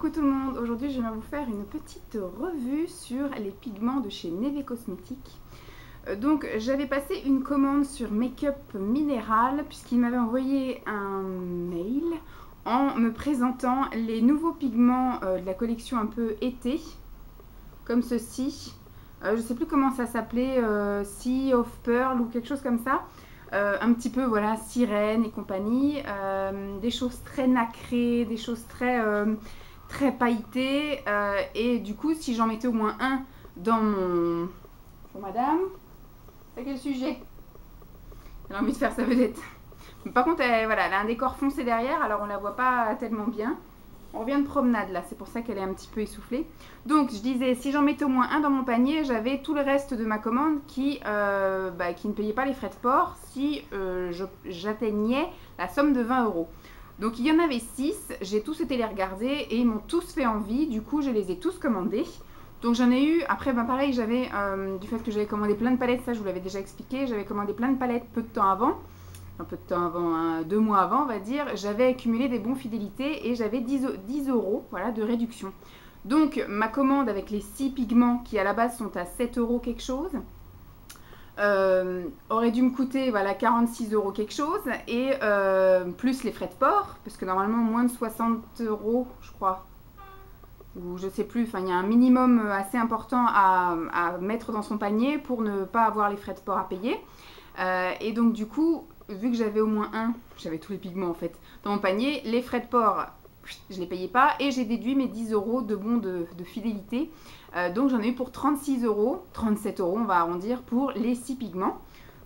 Coucou tout le monde, aujourd'hui je vais vous faire une petite revue sur les pigments de chez Neve Cosmetics. Donc j'avais passé une commande sur Make-up Minéral puisqu'il m'avait envoyé un mail en me présentant les nouveaux pigments de la collection un peu été, comme ceci. Je ne sais plus comment ça s'appelait, Sea of Pearl ou quelque chose comme ça. Un petit peu voilà, sirène et compagnie, des choses très nacrées, des choses très pailletées, et du coup si j'en mettais au moins un dans mon... Pour madame, c'est quel sujet? Elle a envie de faire sa vedette. Par contre voilà, elle a un décor foncé derrière, alors on la voit pas tellement bien. On revient de promenade là, c'est pour ça qu'elle est un petit peu essoufflée. Donc je disais, si j'en mettais au moins un dans mon panier, j'avais tout le reste de ma commande qui ne payait pas les frais de port si j'atteignais la somme de 20 €. Donc il y en avait 6, j'ai tous été les regarder et ils m'ont tous fait envie, du coup je les ai tous commandés. Donc j'en ai eu, après pareil, j'avais, du fait que j'avais commandé plein de palettes, ça je vous l'avais déjà expliqué, j'avais commandé plein de palettes peu de temps avant. Un peu de temps avant, 2 mois avant on va dire, j'avais accumulé des bons fidélités et j'avais 10 € voilà, de réduction. Donc ma commande avec les 6 pigments qui à la base sont à 7 € quelque chose, aurait dû me coûter voilà, 46 € quelque chose, et plus les frais de port, parce que normalement moins de 60 € je crois, ou je sais plus, enfin il y a un minimum assez important à mettre dans son panier pour ne pas avoir les frais de port à payer. Et donc du coup, vu que j'avais au moins j'avais tous les pigments en fait dans mon panier, les frais de port, je ne les payais pas et j'ai déduit mes 10 € de bons de fidélité. Donc j'en ai eu pour 36 €, 37 € on va arrondir pour les 6 pigments.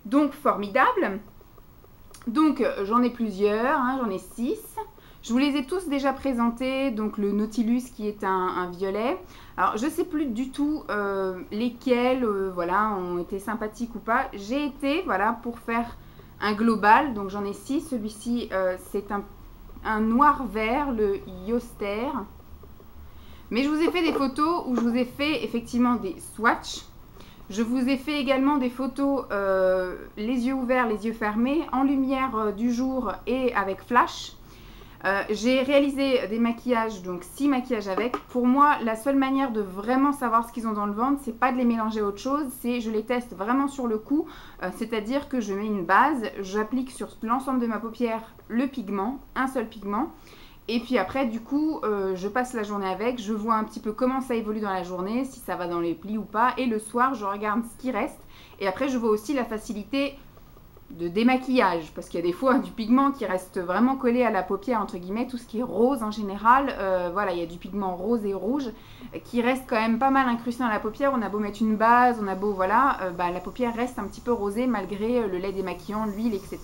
Donc formidable. Donc j'en ai plusieurs, j'en ai 6. Je vous les ai tous déjà présentés, donc le Nautilus qui est un violet. Alors je ne sais plus du tout lesquels voilà, ont été sympathiques ou pas. J'ai été voilà, pour faire un global, donc j'en ai 6. Celui-ci c'est un noir-vert, le Yoster. Mais je vous ai fait des photos où je vous ai fait effectivement des swatchs. Je vous ai fait également des photos les yeux ouverts, les yeux fermés, en lumière du jour et avec flash. J'ai réalisé des maquillages, donc 6 maquillages avec. Pour moi, la seule manière de vraiment savoir ce qu'ils ont dans le ventre, c'est pas de les mélanger à autre chose, c'est je les teste vraiment sur le coup, c'est-à-dire que je mets une base, j'applique sur l'ensemble de ma paupière le pigment, un seul pigment, et puis après du coup je passe la journée avec, je vois un petit peu comment ça évolue dans la journée, si ça va dans les plis ou pas, et le soir je regarde ce qui reste, et après je vois aussi la facilité de démaquillage, parce qu'il y a des fois du pigment qui reste vraiment collé à la paupière entre guillemets, tout ce qui est rose en général, voilà, il y a du pigment rose et rouge qui reste quand même pas mal incrusté dans la paupière. On a beau mettre une base, on a beau voilà, la paupière reste un petit peu rosée malgré le lait démaquillant, l'huile, etc.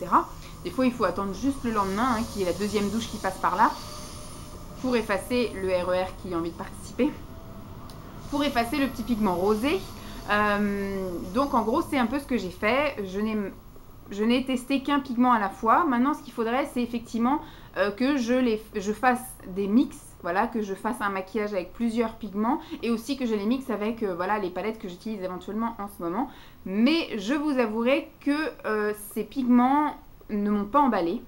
Des fois il faut attendre juste le lendemain, qui est la deuxième douche qui passe par là, pour effacer le RER qui a envie de participer, pour effacer le petit pigment rosé. Donc en gros c'est un peu ce que j'ai fait. Je n'ai testé qu'un pigment à la fois. Maintenant, ce qu'il faudrait, c'est effectivement que je fasse des mix, voilà, que je fasse un maquillage avec plusieurs pigments et aussi que je les mixe avec voilà, les palettes que j'utilise éventuellement en ce moment. Mais je vous avouerai que ces pigments ne m'ont pas emballé.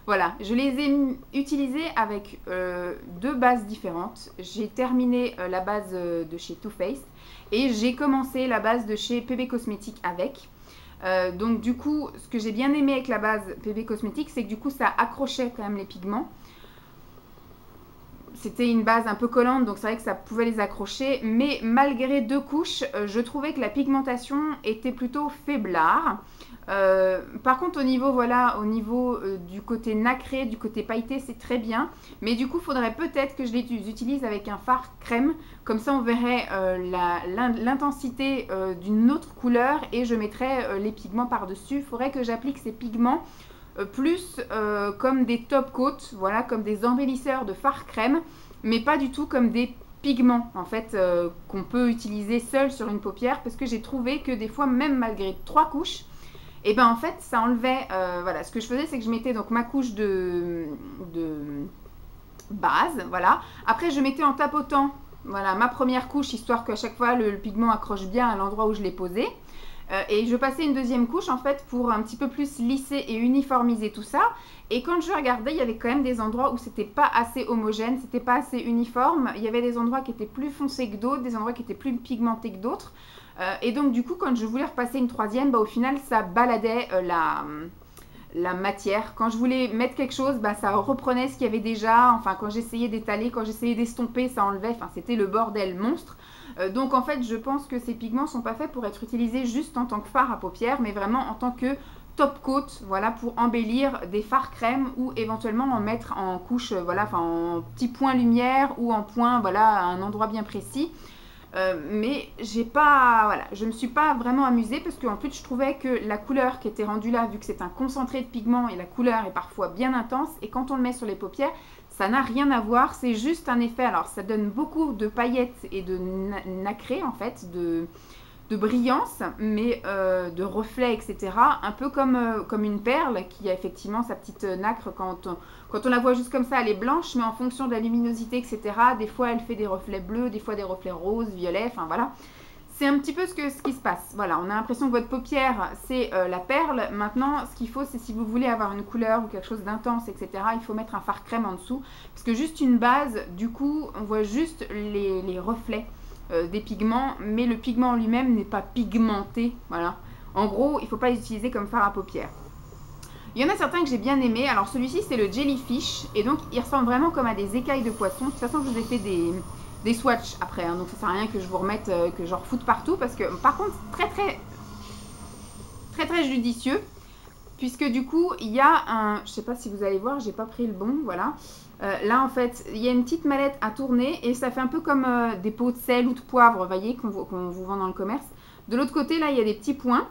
Voilà, je les ai utilisés avec 2 bases différentes. J'ai terminé la base de chez Too Faced et j'ai commencé la base de chez PB Cosmetics avec. Donc du coup, ce que j'ai bien aimé avec la base PB Cosmetics, c'est que du coup ça accrochait quand même les pigments. C'était une base un peu collante, donc c'est vrai que ça pouvait les accrocher, mais malgré 2 couches, je trouvais que la pigmentation était plutôt faiblard. Par contre au niveau, voilà, au niveau du côté nacré, du côté pailleté, c'est très bien, mais du coup il faudrait peut-être que je les utilise avec un fard crème, comme ça on verrait l'intensité d'une autre couleur et je mettrais les pigments par dessus. Il faudrait que j'applique ces pigments plus comme des top coats, voilà, comme des embellisseurs de fard crème, mais pas du tout comme des pigments en fait qu'on peut utiliser seul sur une paupière, parce que j'ai trouvé que des fois, même malgré 3 couches, et ben en fait ça enlevait, voilà, ce que je faisais c'est que je mettais donc ma couche de base, voilà, après je mettais en tapotant, voilà, ma première couche, histoire qu'à chaque fois le pigment accroche bien à l'endroit où je l'ai posé. Et je passais une deuxième couche en fait pour un petit peu plus lisser et uniformiser tout ça. Et quand je regardais, il y avait quand même des endroits où c'était pas assez homogène, c'était pas assez uniforme. Il y avait des endroits qui étaient plus foncés que d'autres, des endroits qui étaient plus pigmentés que d'autres. Et donc du coup, quand je voulais repasser une troisième, bah, au final, ça baladait la matière. Quand je voulais mettre quelque chose, bah, ça reprenait ce qu'il y avait déjà. Enfin, quand j'essayais d'étaler, quand j'essayais d'estomper, ça enlevait. Enfin, c'était le bordel monstre. Donc en fait, je pense que ces pigments sont pas faits pour être utilisés juste en tant que fard à paupières, mais vraiment en tant que top coat, voilà, pour embellir des fards crème ou éventuellement en mettre en couche, voilà, enfin en petit point lumière ou en point, voilà, à un endroit bien précis. Mais j'ai pas, voilà, je me suis pas vraiment amusée parce qu'en plus je trouvais que la couleur qui était rendue là, vu que c'est un concentré de pigment et la couleur est parfois bien intense, et quand on le met sur les paupières, ça n'a rien à voir, c'est juste un effet. Alors ça donne beaucoup de paillettes et de nacré en fait, de brillance, mais de reflets, etc. Un peu comme une perle qui a effectivement sa petite nacre quand on la voit juste comme ça, elle est blanche, mais en fonction de la luminosité, etc. Des fois, elle fait des reflets bleus, des fois des reflets roses, violets, enfin voilà. C'est un petit peu ce qui se passe. Voilà, on a l'impression que votre paupière, c'est la perle. Maintenant, ce qu'il faut, c'est si vous voulez avoir une couleur ou quelque chose d'intense, etc., il faut mettre un fard crème en dessous. Parce que juste une base, du coup, on voit juste les reflets des pigments, mais le pigment en lui-même n'est pas pigmenté. Voilà. En gros, il ne faut pas l'utiliser comme fard à paupières. Il y en a certains que j'ai bien aimé. Alors celui-ci, c'est le Jellyfish. Et donc, il ressemble vraiment comme à des écailles de poisson. De toute façon, je vous ai fait des swatchs après. Hein, donc, ça ne sert à rien que je vous remette, que je refoute partout. Parce que, par contre, très judicieux. Puisque du coup, il y a un... Je ne sais pas si vous allez voir, j'ai pas pris le bon. Voilà. Là, en fait, il y a une petite mallette à tourner. Et ça fait un peu comme des pots de sel ou de poivre, vous voyez, qu'on vous vend dans le commerce. De l'autre côté, là, il y a des petits points.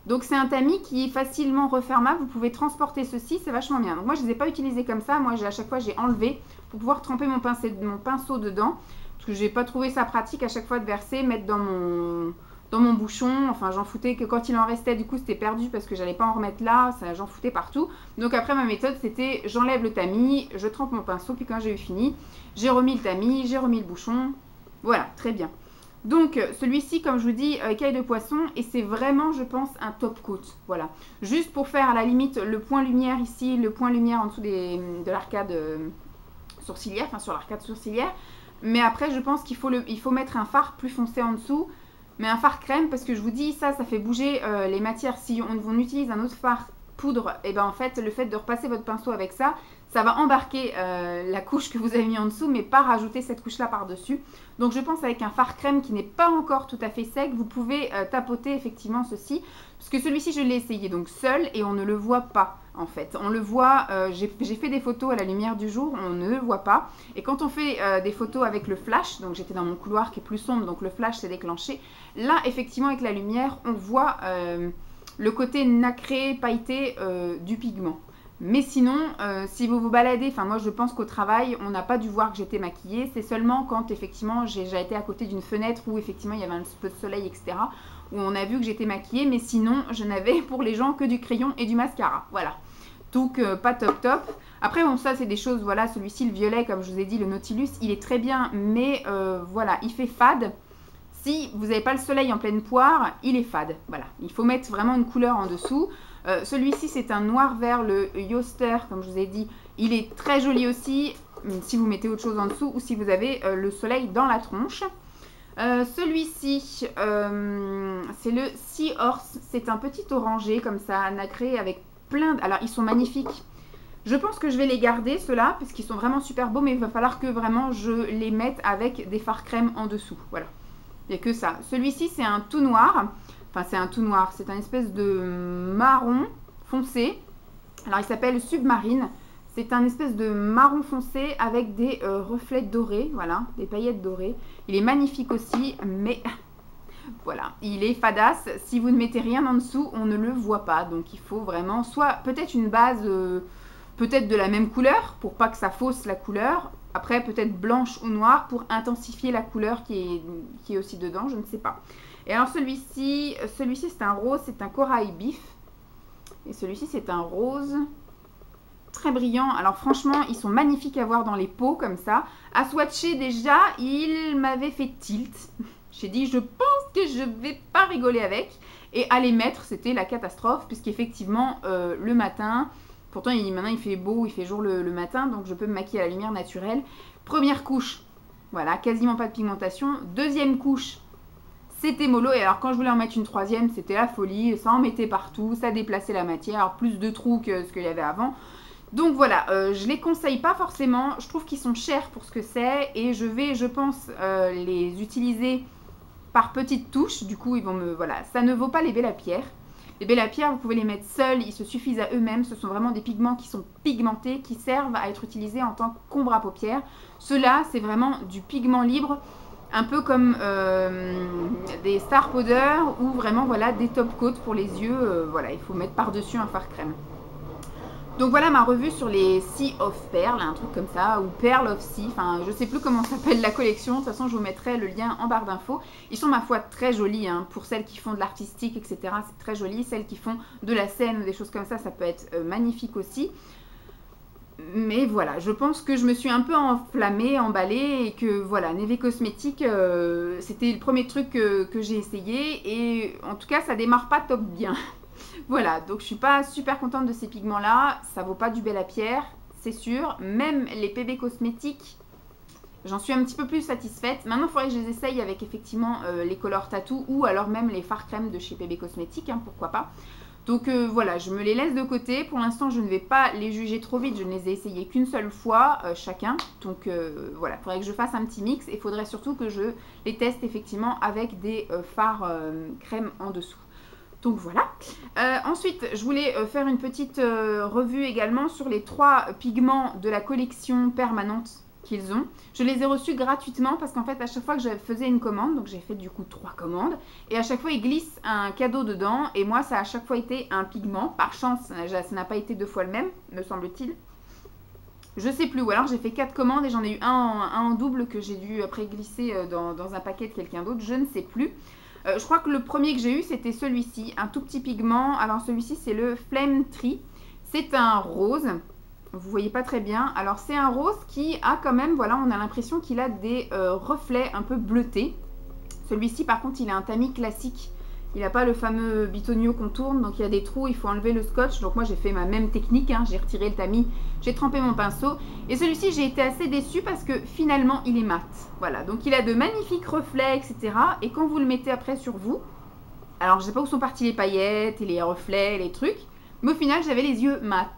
Donc c'est un tamis qui est facilement refermable, vous pouvez transporter ceci, c'est vachement bien. Donc moi je ne les ai pas utilisés comme ça, moi à chaque fois j'ai enlevé pour pouvoir tremper mon pinceau dedans, parce que je n'ai pas trouvé ça pratique à chaque fois de verser, mettre dans mon bouchon, enfin j'en foutais que quand il en restait, du coup c'était perdu parce que j'allais pas en remettre là, j'en foutais partout. Donc après ma méthode c'était j'enlève le tamis, je trempe mon pinceau, puis quand j'ai eu fini, j'ai remis le tamis, j'ai remis le bouchon, voilà, très bien. Donc celui-ci, comme je vous dis, écaille de poisson, et c'est vraiment, je pense, un top coat. Voilà. Juste pour faire à la limite le point lumière ici, le point lumière en dessous de l'arcade sourcilière, enfin sur l'arcade sourcilière. Mais après, je pense qu'il faut mettre un fard plus foncé en dessous, mais un fard crème, parce que je vous dis, ça fait bouger les matières. Si on utilise un autre fard poudre, et ben en fait, le fait de repasser votre pinceau avec ça, ça va embarquer la couche que vous avez mis en dessous, mais pas rajouter cette couche-là par-dessus. Donc je pense avec un fard crème qui n'est pas encore tout à fait sec, vous pouvez tapoter effectivement ceci. Parce que celui-ci, je l'ai essayé donc seul et on ne le voit pas en fait. On le voit, j'ai fait des photos à la lumière du jour, on ne le voit pas. Et quand on fait des photos avec le flash, donc j'étais dans mon couloir qui est plus sombre, donc le flash s'est déclenché. Là, effectivement, avec la lumière, on voit le côté nacré, pailleté du pigment. Mais sinon, si vous vous baladez, enfin moi je pense qu'au travail, on n'a pas dû voir que j'étais maquillée. C'est seulement quand effectivement j'ai été à côté d'une fenêtre où effectivement il y avait un peu de soleil, etc. Où on a vu que j'étais maquillée. Mais sinon, je n'avais pour les gens que du crayon et du mascara. Voilà. Donc pas top. Après bon, ça c'est des choses, voilà, celui-ci le violet comme je vous ai dit, le Nautilus, il est très bien. Mais voilà, il fait fade. Si vous n'avez pas le soleil en pleine poire, il est fade. Voilà, il faut mettre vraiment une couleur en dessous. Celui-ci, c'est un noir vert, le Yoster, comme je vous ai dit. Il est très joli aussi, si vous mettez autre chose en dessous ou si vous avez le soleil dans la tronche. Celui-ci, c'est le Sea Horse. C'est un petit orangé, comme ça, nacré, avec plein de... Alors, ils sont magnifiques. Je pense que je vais les garder, ceux-là, parce qu'ils sont vraiment super beaux, mais il va falloir que vraiment je les mette avec des fards crème en dessous. Voilà, il n'y a que ça. Celui-ci, c'est un tout noir. Enfin, c'est un tout noir, c'est un espèce de marron foncé. Alors, il s'appelle Submarine. C'est un espèce de marron foncé avec des reflets dorés, voilà, des paillettes dorées. Il est magnifique aussi, mais voilà, il est fadasse. Si vous ne mettez rien en dessous, on ne le voit pas. Donc, il faut vraiment soit peut-être une base, peut-être de la même couleur, pour pas que ça fausse la couleur. Après, peut-être blanche ou noire pour intensifier la couleur qui est aussi dedans, je ne sais pas. Et alors celui-ci c'est un rose, c'est un corail bif. Et celui-ci c'est un rose très brillant. Alors franchement, ils sont magnifiques à voir dans les pots comme ça. À swatcher déjà, il m'avait fait tilt. J'ai dit, je pense que je vais pas rigoler avec. Et à les mettre, c'était la catastrophe, puisqu'effectivement, le matin, pourtant maintenant il fait beau, il fait jour le matin, donc je peux me maquiller à la lumière naturelle. Première couche, voilà, quasiment pas de pigmentation. Deuxième couche, c'était mollo. Et alors quand je voulais en mettre une troisième, c'était la folie. Ça en mettait partout, ça déplaçait la matière. Alors plus de trous que ce qu'il y avait avant. Donc voilà, je les conseille pas forcément. Je trouve qu'ils sont chers pour ce que c'est. Et je vais, je pense, les utiliser par petites touches. Du coup, ils vont me... Voilà, ça ne vaut pas les Bellapierre. Les Bellapierre, vous pouvez les mettre seuls. Ils se suffisent à eux-mêmes. Ce sont vraiment des pigments qui sont pigmentés, qui servent à être utilisés en tant qu'ombre à paupières. Ceux-là, c'est vraiment du pigment libre. Un peu comme des star powder ou vraiment voilà, des top coats pour les yeux. Voilà, il faut mettre par-dessus un fard crème. Donc voilà ma revue sur les Sea of Pearl, un truc comme ça, ou Pearl of Sea, enfin je sais plus comment s'appelle la collection, de toute façon je vous mettrai le lien en barre d'infos. Ils sont ma foi très jolis, hein. Pour celles qui font de l'artistique, etc. c'est très joli, celles qui font de la scène ou des choses comme ça peut être magnifique aussi. Mais voilà, je pense que je me suis un peu enflammée, emballée et que voilà, Neve Cosmetics, c'était le premier truc que j'ai essayé et en tout cas ça démarre pas top bien. Voilà, donc je suis pas super contente de ces pigments-là, ça vaut pas du Bellapierre, c'est sûr. Même les PB Cosmetics, j'en suis un petit peu plus satisfaite. Maintenant, il faudrait que je les essaye avec effectivement les Color Tattoo ou alors même les fards crème de chez PB Cosmetics, hein, pourquoi pas. Donc voilà, je me les laisse de côté. Pour l'instant, je ne vais pas les juger trop vite. Je ne les ai essayés qu'une seule fois chacun. Donc voilà, il faudrait que je fasse un petit mix. Et il faudrait surtout que je les teste effectivement avec des fards crème en dessous. Donc voilà. Ensuite, je voulais faire une petite revue également sur les 3 pigments de la collection permanente qu'ils ont. Je les ai reçus gratuitement parce qu'en fait à chaque fois que je faisais une commande, donc j'ai fait du coup 3 commandes, et à chaque fois ils glissent un cadeau dedans, et moi ça a à chaque fois été un pigment. Par chance, ça n'a pas été 2 fois le même, me semble-t-il. Je sais plus, ou alors j'ai fait 4 commandes et j'en ai eu un en double que j'ai dû après glisser dans un paquet de quelqu'un d'autre, je ne sais plus. Je crois que le premier que j'ai eu c'était celui-ci, un tout petit pigment. Alors celui-ci c'est le Flame Tree, c'est un rose. Vous voyez pas très bien. Alors c'est un rose qui a quand même, voilà, on a l'impression qu'il a des reflets un peu bleutés. Celui-ci par contre il a un tamis classique. Il n'a pas le fameux bitonio qu'on tourne, donc il y a des trous, il faut enlever le scotch. Donc moi j'ai fait ma même technique, hein. J'ai retiré le tamis, j'ai trempé mon pinceau. Et celui-ci j'ai été assez déçue parce que finalement il est mat. Voilà, donc il a de magnifiques reflets, etc. Et quand vous le mettez après sur vous, alors je sais pas où sont partis les paillettes et les reflets, les trucs, mais au final j'avais les yeux mat.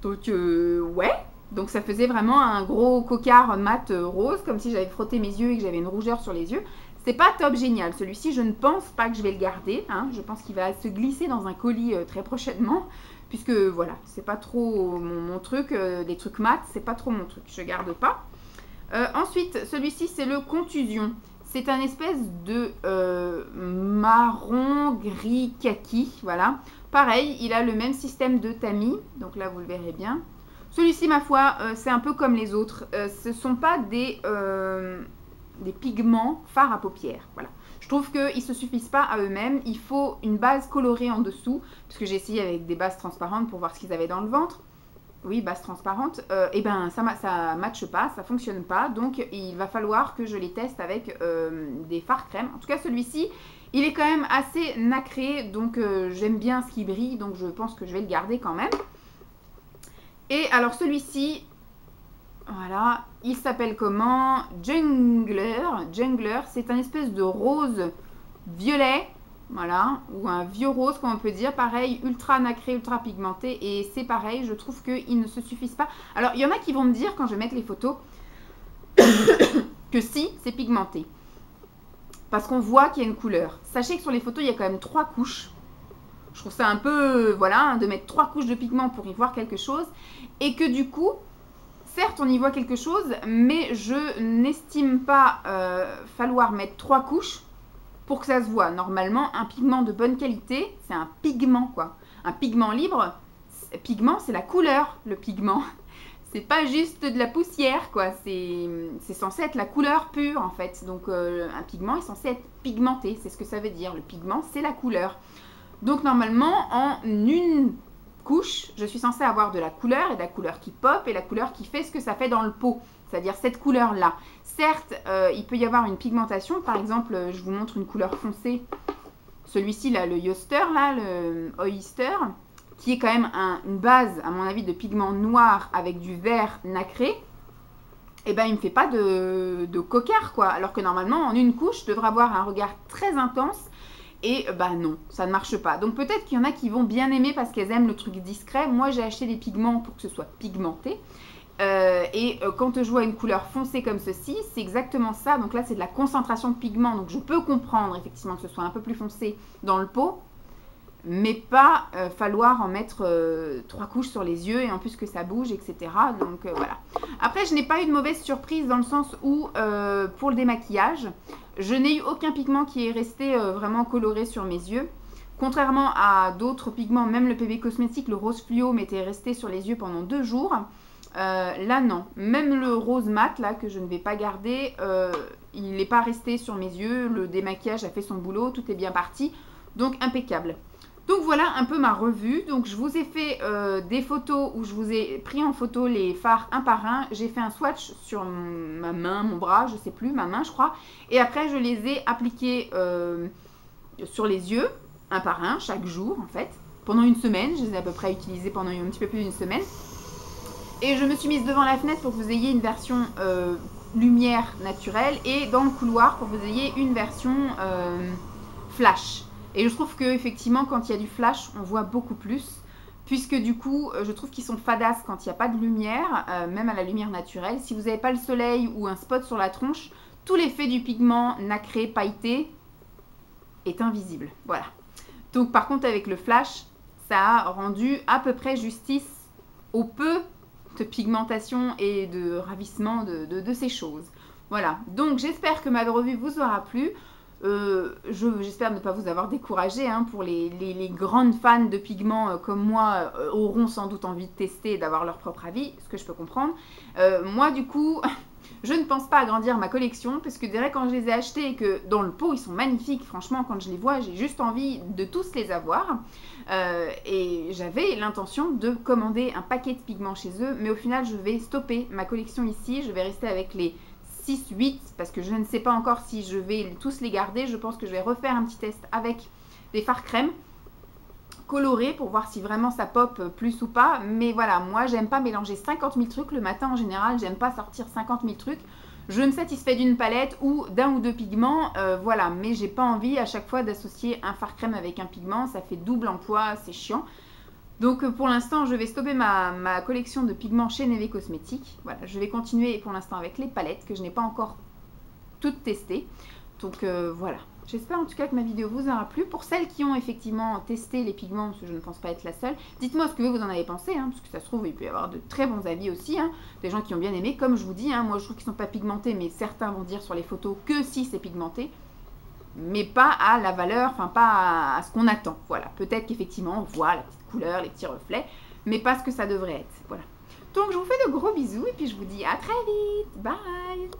Donc ouais, donc ça faisait vraiment un gros cocard mat rose, comme si j'avais frotté mes yeux et que j'avais une rougeur sur les yeux. C'est pas top génial. Celui-ci, je ne pense pas que je vais le garder, hein. Je pense qu'il va se glisser dans un colis très prochainement, puisque voilà, c'est pas trop mon truc. Des trucs mat, c'est pas trop mon truc. Je garde pas. Ensuite, celui-ci, c'est le Contusion. C'est un espèce de marron gris kaki, voilà. Pareil, il a le même système de tamis, donc là vous le verrez bien. Celui-ci, ma foi, c'est un peu comme les autres. Ce ne sont pas des pigments fards à paupières, voilà. Je trouve qu'ils ne se suffisent pas à eux-mêmes. Il faut une base colorée en dessous, parce que j'ai essayé avec des bases transparentes pour voir ce qu'ils avaient dans le ventre. Oui, base transparente. Et ben ça ne matche pas, ça ne fonctionne pas. Donc il va falloir que je les teste avec des fards crème. En tout cas, celui-ci, il est quand même assez nacré, donc j'aime bien ce qui brille, donc je pense que je vais le garder quand même. Et alors celui-ci, voilà, il s'appelle comment? Jungler. Jungler, c'est un espèce de rose violet, voilà, ou un vieux rose, comme on peut dire. Pareil, ultra nacré, ultra pigmenté, et c'est pareil, je trouve qu'ils ne se suffisent pas. Alors, il y en a qui vont me dire, quand je vais mettre les photos, que si, c'est pigmenté. Parce qu'on voit qu'il y a une couleur. Sachez que sur les photos, il y a quand même 3 couches. Je trouve ça un peu, voilà, de mettre 3 couches de pigment pour y voir quelque chose. Et que du coup, certes, on y voit quelque chose, mais je n'estime pas falloir mettre 3 couches pour que ça se voit. Normalement, un pigment de bonne qualité, c'est un pigment, quoi. Un pigment libre, pigment, c'est la couleur, le pigment. C'est pas juste de la poussière, quoi. C'est censé être la couleur pure, en fait. Donc, un pigment est censé être pigmenté. C'est ce que ça veut dire. Le pigment, c'est la couleur. Donc, normalement, en une couche, je suis censée avoir de la couleur, et de la couleur qui pop, et la couleur qui fait ce que ça fait dans le pot. c'est-à-dire cette couleur-là. Certes, il peut y avoir une pigmentation. Par exemple, je vous montre une couleur foncée. Celui-ci, là, le Oyster, là, le Oyster, qui est quand même une base, à mon avis, de pigment noir avec du vert nacré. Et ben, il ne me fait pas de cocard, quoi. Alors que normalement, en une couche, je devrais avoir un regard très intense. Et bah non, ça ne marche pas. Donc peut-être qu'il y en a qui vont bien aimer parce qu'elles aiment le truc discret. Moi, j'ai acheté des pigments pour que ce soit pigmenté. Quand je vois une couleur foncée comme ceci, c'est exactement ça. Donc là, c'est de la concentration de pigment. Donc je peux comprendre effectivement que ce soit un peu plus foncé dans le pot. Mais pas falloir en mettre 3 couches sur les yeux et en plus que ça bouge, etc. Donc voilà. Après, je n'ai pas eu de mauvaise surprise dans le sens où pour le démaquillage, je n'ai eu aucun pigment qui est resté vraiment coloré sur mes yeux. Contrairement à d'autres pigments, même le PB Cosmétique, le rose fluo m'était resté sur les yeux pendant 2 jours. Là, non. Même le rose mat, là, que je ne vais pas garder, il n'est pas resté sur mes yeux. Le démaquillage a fait son boulot, tout est bien parti. Donc, impeccable. Donc voilà un peu ma revue. Donc je vous ai fait des photos où je vous ai pris en photo les fards un par un. J'ai fait un swatch sur ma main, mon bras, je sais plus, ma main je crois. Et après je les ai appliqués sur les yeux, un par un, chaque jour en fait. Pendant une semaine, je les ai à peu près utilisés pendant un petit peu plus d'une semaine. Et je me suis mise devant la fenêtre pour que vous ayez une version lumière naturelle. Et dans le couloir pour que vous ayez une version flash. Et je trouve qu'effectivement, quand il y a du flash, on voit beaucoup plus. Puisque du coup, je trouve qu'ils sont fadasses quand il n'y a pas de lumière, même à la lumière naturelle. Si vous n'avez pas le soleil ou un spot sur la tronche, tout l'effet du pigment nacré, pailleté est invisible. Voilà. Donc par contre, avec le flash, ça a rendu à peu près justice au peu de pigmentation et de ravissement de ces choses. Voilà. Donc j'espère que ma revue vous aura plu. J'espère ne pas vous avoir découragé hein, pour les grandes fans de pigments comme moi auront sans doute envie de tester et d'avoir leur propre avis, ce que je peux comprendre. Moi du coup, je ne pense pas agrandir ma collection parce que direct quand je les ai achetés et que dans le pot ils sont magnifiques, franchement quand je les vois j'ai juste envie de tous les avoir. Et j'avais l'intention de commander un paquet de pigments chez eux, mais au final je vais stopper ma collection ici, je vais rester avec les 6, 8, parce que je ne sais pas encore si je vais tous les garder. Je pense que je vais refaire un petit test avec des fards crème colorés pour voir si vraiment ça pop plus ou pas. Mais voilà, moi j'aime pas mélanger 50 000 trucs. Le matin en général, j'aime pas sortir 50 000 trucs. Je me satisfais d'une palette ou d'un ou deux pigments, voilà. Mais j'ai pas envie à chaque fois d'associer un fard crème avec un pigment. Ça fait double emploi, c'est chiant. Donc pour l'instant, je vais stopper ma collection de pigments chez Neve Cosmétiques. Voilà, je vais continuer pour l'instant avec les palettes que je n'ai pas encore toutes testées. Donc voilà, j'espère en tout cas que ma vidéo vous aura plu. Pour celles qui ont effectivement testé les pigments, parce que je ne pense pas être la seule, dites-moi ce que vous en avez pensé, hein, parce que ça se trouve, il peut y avoir de très bons avis aussi, hein, des gens qui ont bien aimé. Comme je vous dis, hein, moi je trouve qu'ils ne sont pas pigmentés, mais certains vont dire sur les photos que si c'est pigmenté. Mais pas à la valeur, enfin pas à ce qu'on attend. Voilà, peut-être qu'effectivement on voit la petite couleur, les petits reflets, mais pas ce que ça devrait être. Voilà. Donc je vous fais de gros bisous et puis je vous dis à très vite. Bye!